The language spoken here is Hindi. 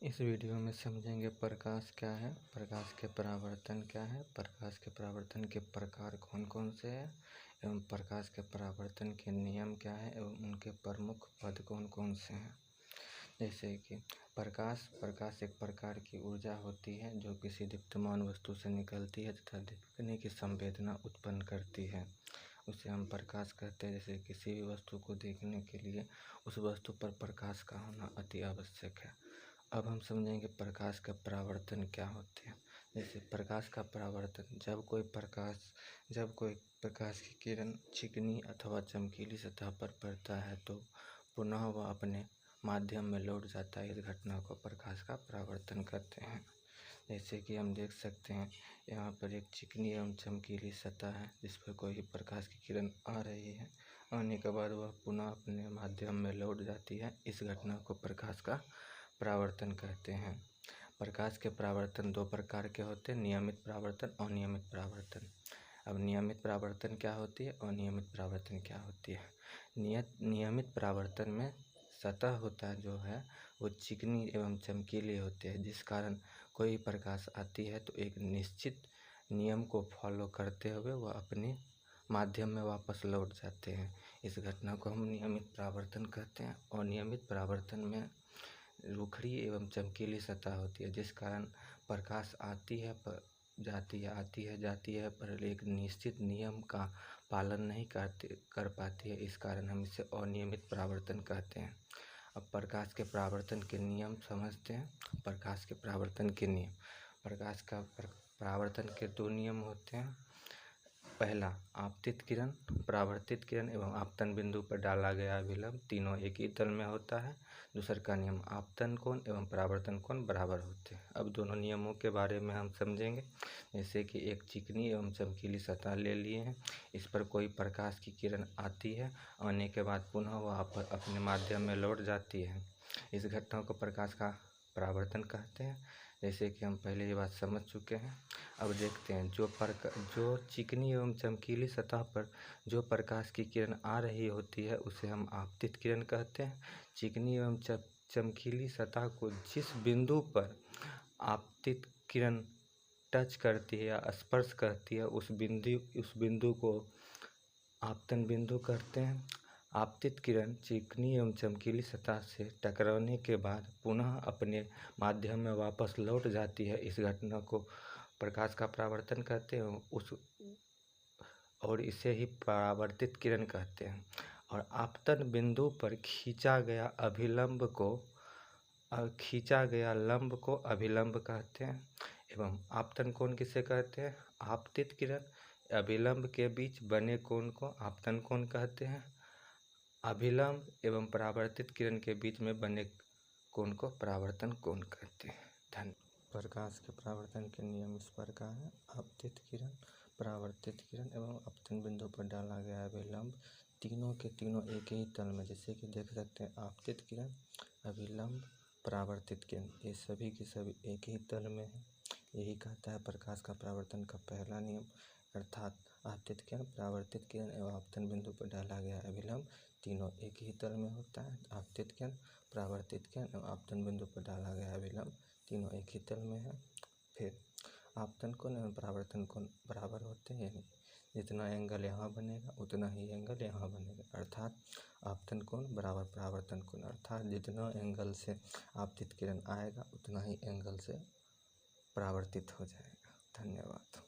इस वीडियो में समझेंगे प्रकाश क्या है, प्रकाश के परावर्तन क्या है, प्रकाश के परावर्तन के प्रकार कौन कौन से हैं एवं प्रकाश के परावर्तन के नियम क्या है एवं उनके प्रमुख पद कौन कौन से हैं। जैसे कि प्रकाश एक प्रकार की ऊर्जा होती है जो किसी दीप्तमान वस्तु से निकलती है तथा दिखने की संवेदना उत्पन्न करती है, उसे हम प्रकाश कहते हैं। जैसे किसी भी वस्तु को देखने के लिए उस वस्तु पर प्रकाश का होना अति आवश्यक है। अब हम समझेंगे प्रकाश का परावर्तन क्या होते हैं। जैसे प्रकाश का परावर्तन, जब कोई प्रकाश की किरण चिकनी अथवा चमकीली सतह पर पड़ता है तो पुनः वह अपने माध्यम में लौट जाता है। इस घटना को प्रकाश का परावर्तन कहते हैं। जैसे कि हम देख सकते हैं यहाँ पर एक चिकनी एवं चमकीली सतह है जिस पर कोई प्रकाश की किरण आ रही है, आने के बाद वह पुनः अपने माध्यम में लौट जाती है। इस घटना को प्रकाश का परावर्तन कहते हैं। प्रकाश के परावर्तन दो प्रकार के होते हैं, नियमित परावर्तन, अनियमित परावर्तन। अब नियमित परावर्तन क्या होती है, अनियमित परावर्तन क्या होती है। नियमित परावर्तन में सतह होता है जो है वो चिकनी एवं चमकीली होती है, जिस कारण कोई प्रकाश आती है तो एक निश्चित नियम को फॉलो करते हुए वह अपने माध्यम में वापस लौट जाते हैं। इस घटना को हम नियमित परावर्तन कहते हैं। अनियमित परावर्तन में रूखड़ी एवं चमकीली सतह होती है, जिस कारण प्रकाश आती है पर जाती है, आती है जाती है, पर एक निश्चित नियम का पालन नहीं कर पाती है। इस कारण हम इसे अनियमित परावर्तन कहते हैं। अब प्रकाश के परावर्तन के नियम समझते हैं। प्रकाश के परावर्तन के नियम, प्रकाश का परावर्तन के दो नियम होते हैं। पहला, आपतित किरण, परावर्तित किरण एवं आपतन बिंदु पर डाला गया अभिलंब तीनों एक ही तल में होता है। दूसरे का नियम, आपतन कोण एवं परावर्तन कोण बराबर होते हैं। अब दोनों नियमों के बारे में हम समझेंगे। जैसे कि एक चिकनी एवं चमकीली सतह ले लिए हैं, इस पर कोई प्रकाश की किरण आती है, आने के बाद पुनः वह अपने माध्यम में लौट जाती है। इस घटना को प्रकाश का परावर्तन कहते हैं। जैसे कि हम पहले ये बात समझ चुके हैं। अब देखते हैं जो चिकनी एवं चमकीली सतह पर जो प्रकाश की किरण आ रही होती है उसे हम आपतित किरण कहते हैं। चिकनी एवं चमकीली सतह को जिस बिंदु पर आपतित किरण टच करती है या स्पर्श करती है उस बिंदु को आपतन बिंदु कहते हैं। आपतित किरण चिकनी एवं चमकीली सतह से टकराने के बाद पुनः अपने माध्यम में वापस लौट जाती है। इस घटना को प्रकाश का परावर्तन कहते हैं और इसे ही परावर्तित किरण कहते हैं। और आपतन बिंदु पर खींचा गया लंब को अभिलंब कहते हैं। एवं आपतन कोण किसे कहते हैं, आपतित किरण अभिलंब के बीच बने कोण को आपतन कोण कहते हैं। अभिलंब एवं परावर्तित किरण के बीच में बने कोण को परावर्तन कोण कहते हैं। धन्यवाद। प्रकाश के परावर्तन के नियम इस प्रकार हैं। आपतित किरण, परावर्तित किरण एवं आपतन बिंदु पर डाला गया अभिलंब तीनों के तीनों एक ही तल में, जैसे कि देख सकते हैं आपतित किरण, अभिलंब, परावर्तित किरण, ये सभी के सभी एक ही तल में है। यही कहता है प्रकाश का परावर्तन का पहला नियम, अर्थात आपतित किरण, परावर्तित किरण एवं आपतन बिंदु पर डाला गया अभिलंब तीनों एक ही तल में होता है। आपतित किरण, परावर्तित किरण एवं आपतन बिंदु पर डाला गया अभिलंब तीनों एक ही तल में है। फिर आपतन कोण एवं परावर्तन कोण बराबर होते हैं, यानी जितना एंगल यहाँ बनेगा उतना ही एंगल यहाँ बनेगा, अर्थात आपतन कोण बराबर परावर्तन कोण, अर्थात जितना एंगल से आपतित किरण आएगा उतना ही एंगल से परावर्तित हो जाएगा। धन्यवाद।